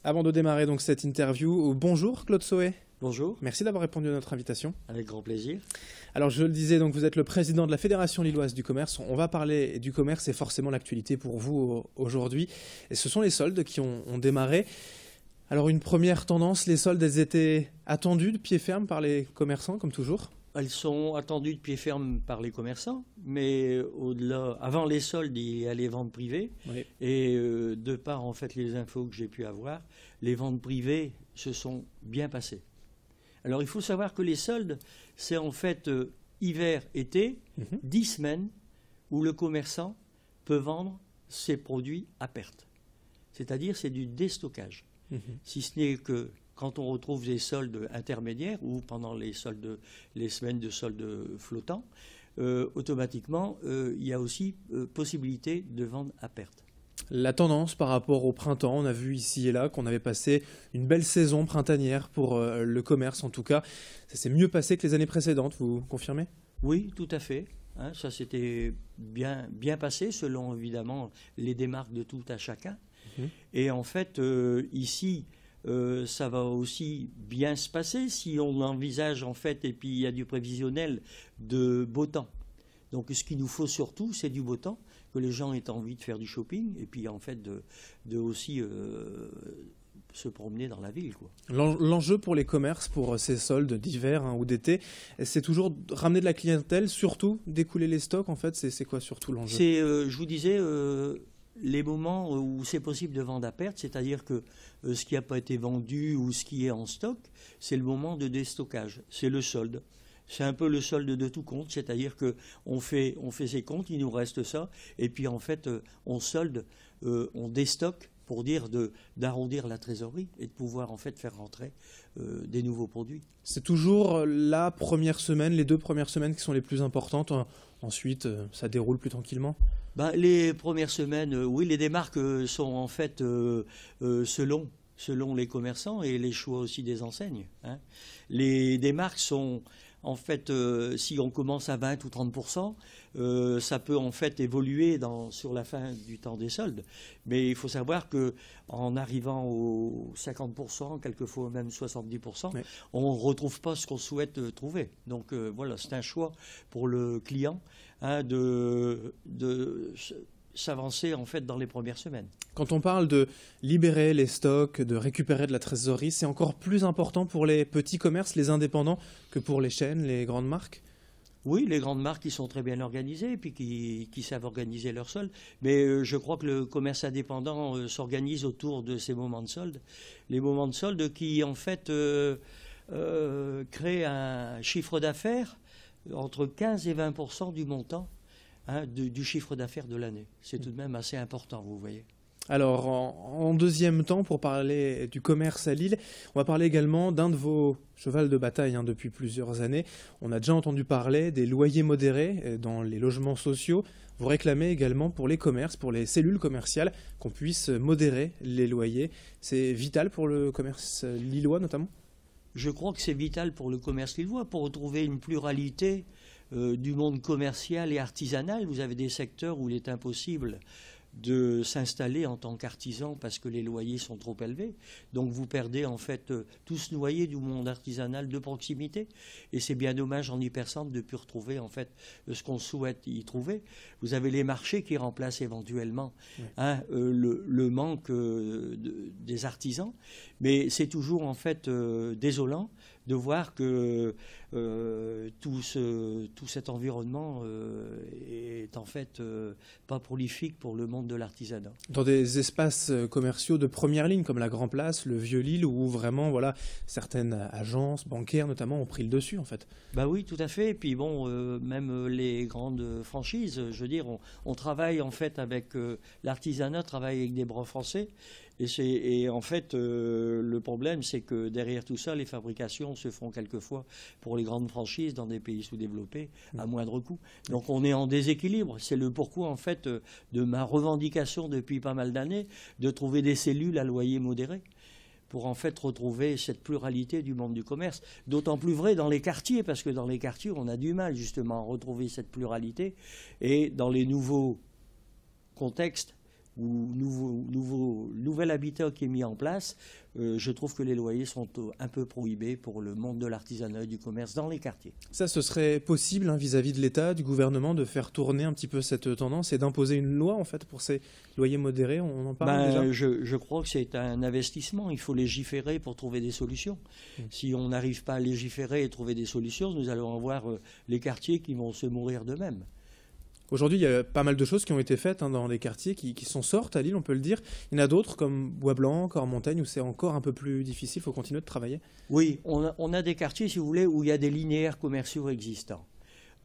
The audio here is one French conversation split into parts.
Avant de démarrer donc cette interview, bonjour Claude Sauet. Bonjour. Merci d'avoir répondu à notre invitation. Avec grand plaisir. Alors je le disais, donc vous êtes le président de la Fédération lilloise du commerce. On va parler du commerce et forcément l'actualité pour vous aujourd'hui. Et ce sont les soldes qui ont démarré. Alors une première tendance, les soldes elles étaient attendues de pied ferme par les commerçants comme toujours. Elles sont attendues de pied ferme par les commerçants, mais au-delà, avant les soldes, il y a les ventes privées. Oui. Et de par en fait les infos que j'ai pu avoir, les ventes privées se sont bien passées. Alors il faut savoir que les soldes, c'est en fait hiver-été, 10 semaines où le commerçant peut vendre ses produits à perte. C'est-à-dire c'est du déstockage. Si ce n'est que quand on retrouve des soldes intermédiaires ou pendant les semaines de soldes flottants, automatiquement, il y a aussi possibilité de vendre à perte. La tendance par rapport au printemps, on a vu ici et là qu'on avait passé une belle saison printanière pour le commerce en tout cas. Ça s'est mieux passé que les années précédentes, vous confirmez ? Oui, tout à fait. Ça s'était bien passé selon évidemment les démarques de tout à chacun. Et en fait, ici, ça va aussi bien se passer si on envisage en fait, et puis il y a du prévisionnel, de beau temps. Donc ce qu'il nous faut surtout, c'est du beau temps, que les gens aient envie de faire du shopping, et puis en fait de aussi se promener dans la ville, quoi. L'enjeu pour les commerces, pour ces soldes d'hiver ou d'été, c'est toujours ramener de la clientèle, surtout d'écouler les stocks en fait, c'est quoi surtout l'enjeu ? C'est, je vous disais, les moments où c'est possible de vendre à perte, c'est-à-dire que ce qui n'a pas été vendu ou ce qui est en stock, c'est le moment de déstockage, c'est le solde. C'est un peu le solde de tout compte, c'est-à-dire qu'on fait ses comptes, il nous reste ça, et puis en fait on solde, on déstocke pour dire d'arrondir la trésorerie et de pouvoir en fait faire rentrer des nouveaux produits. C'est toujours la première semaine, les 2 premières semaines qui sont les plus importantes. Ensuite, ça déroule plus tranquillement. Les premières semaines, oui, les démarques sont en fait selon les commerçants et les choix aussi des enseignes. Les démarques sont en fait, si on commence à 20 ou 30%, ça peut en fait évoluer sur la fin du temps des soldes. Mais il faut savoir qu'en arrivant aux 50%, quelquefois même 70%, oui, on ne retrouve pas ce qu'on souhaite trouver. Donc voilà, c'est un choix pour le client de s'avancer en fait dans les premières semaines. Quand on parle de libérer les stocks, de récupérer de la trésorerie, c'est encore plus important pour les petits commerces, les indépendants, que pour les chaînes, les grandes marques ? Oui, les grandes marques qui sont très bien organisées et puis qui savent organiser leurs soldes. Mais je crois que le commerce indépendant s'organise autour de ces moments de solde. Les moments de solde qui en fait créent un chiffre d'affaires entre 15 et 20% du montant du chiffre d'affaires de l'année. C'est tout de même assez important, vous voyez. Alors, en deuxième temps, pour parler du commerce à Lille, on va parler également d'un de vos chevals de bataille depuis plusieurs années. On a déjà entendu parler des loyers modérés dans les logements sociaux. Vous réclamez également pour les commerces, pour les cellules commerciales, qu'on puisse modérer les loyers. C'est vital pour le commerce lillois notamment ? Je crois que c'est vital pour le commerce lillois, pour retrouver une pluralité du monde commercial et artisanal. Vous avez des secteurs où il est impossible de s'installer en tant qu'artisan parce que les loyers sont trop élevés. Donc vous perdez en fait tout ce noyé du monde artisanal de proximité. Et c'est bien dommage en hypercentre de ne plus retrouver en fait ce qu'on souhaite y trouver. Vous avez les marchés qui remplacent éventuellement le manque des artisans. Mais c'est toujours en fait désolant de voir que tout cet environnement est en fait pas prolifique pour le monde de l'artisanat. Dans des espaces commerciaux de première ligne comme la Grand Place, le Vieux-Lille, où vraiment voilà, certaines agences bancaires notamment ont pris le dessus en fait. Bah oui, tout à fait. Et puis bon, même les grandes franchises, je veux dire, on travaille en fait avec l'artisanat, travaille avec des bras français. Et en fait, le problème, c'est que derrière tout ça, les fabrications se font quelquefois pour les grandes franchises dans des pays sous-développés à moindre coût. Donc on est en déséquilibre. C'est le pourquoi, en fait, de ma revendication depuis pas mal d'années de trouver des cellules à loyer modéré pour en fait retrouver cette pluralité du monde du commerce. D'autant plus vrai dans les quartiers, parce que dans les quartiers, on a du mal justement à retrouver cette pluralité. Et dans les nouveaux contextes ou nouvel habitat qui est mis en place, je trouve que les loyers sont un peu prohibés pour le monde de l'artisanat et du commerce dans les quartiers. Ça, ce serait possible vis-à-vis de l'État, du gouvernement, de faire tourner un petit peu cette tendance et d'imposer une loi en fait pour ces loyers modérés. On en parle déjà. Je crois que c'est un investissement. Il faut légiférer pour trouver des solutions. Si on n'arrive pas à légiférer et trouver des solutions, nous allons avoir les quartiers qui vont se mourir d'eux-mêmes. Aujourd'hui, il y a pas mal de choses qui ont été faites dans les quartiers qui s'en sortent à Lille, on peut le dire. Il y en a d'autres comme Bois-Blanc, Cormontagne, où c'est encore un peu plus difficile, il faut continuer de travailler. Oui, on a des quartiers, si vous voulez, où il y a des linéaires commerciaux existants.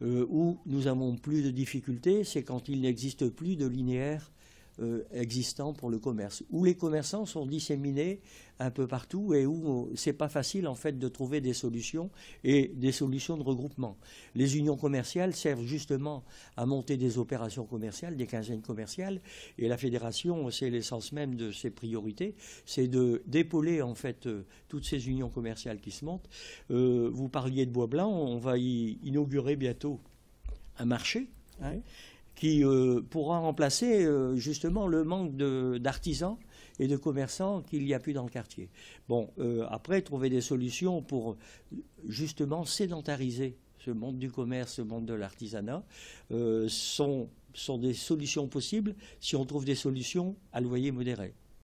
Où nous avons plus de difficultés, c'est quand il n'existe plus de linéaires existants pour le commerce, où les commerçants sont disséminés un peu partout et où c'est pas facile en fait de trouver des solutions et des solutions de regroupement. Les unions commerciales servent justement à monter des opérations commerciales, des quinzaines commerciales, et la fédération, c'est l'essence même de ses priorités, c'est d'épauler en fait toutes ces unions commerciales qui se montent. Vous parliez de Bois-Blanc, on va y inaugurer bientôt un marché, hein, qui pourra remplacer justement le manque d'artisans et de commerçants qu'il n'y a plus dans le quartier. Bon, après, trouver des solutions pour justement sédentariser ce monde du commerce, ce monde de l'artisanat, sont des solutions possibles si on trouve des solutions à loyer modéré.